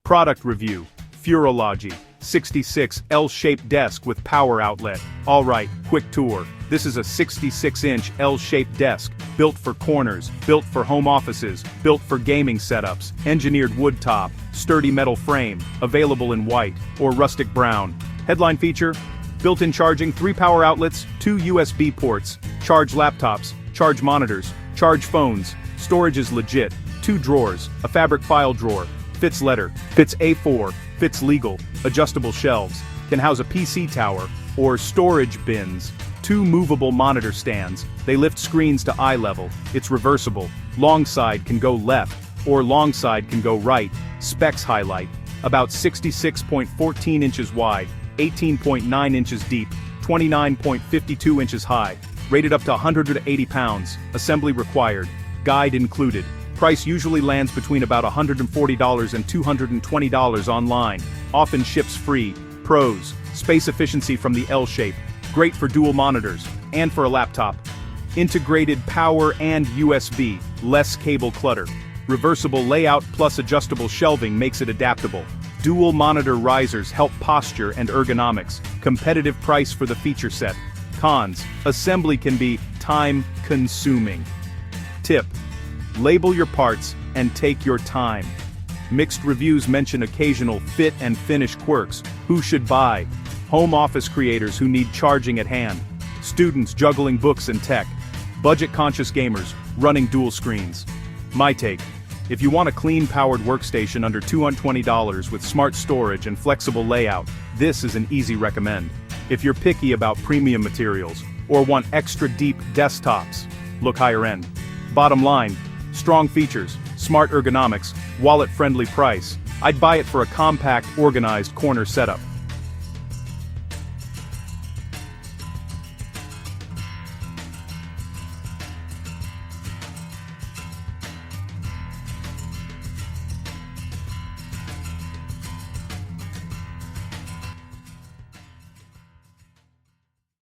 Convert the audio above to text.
Product review. Furologee 66 L-shaped desk with power outlet. Alright, quick tour. This is a 66-inch L-shaped desk, built for corners, built for home offices, built for gaming setups, engineered wood top, sturdy metal frame, available in white or rustic brown. Headline feature: built-in charging, 3 power outlets, 2 USB ports, charge laptops, charge monitors, charge phones, storage is legit, 2 drawers, a fabric file drawer, fits letter, fits A4, fits legal, adjustable shelves, can house a PC tower, or storage bins, 2 movable monitor stands, they lift screens to eye level, it's reversible, long side can go left, or long side can go right, specs highlight, about 66.14 inches wide, 18.9 inches deep, 29.52 inches high, rated up to 180 pounds, assembly required, guide included. Price usually lands between about $140 and $220 online, often ships free. Pros: space efficiency from the L shape, great for dual monitors, and for a laptop. Integrated power and USB, less cable clutter. Reversible layout plus adjustable shelving makes it adaptable. Dual monitor risers help posture and ergonomics. Competitive price for the feature set. Cons: assembly can be time-consuming. Tip: label your parts and take your time. Mixed reviews mention occasional fit and finish quirks. Who should buy? Home office creators who need charging at hand. Students juggling books and tech. Budget-conscious gamers running dual screens. My take: if you want a clean-powered workstation under $220 with smart storage and flexible layout, this is an easy recommend. If you're picky about premium materials, or want extra deep desktops, look higher end. Bottom line: strong features, smart ergonomics, wallet-friendly price. I'd buy it for a compact, organized corner setup.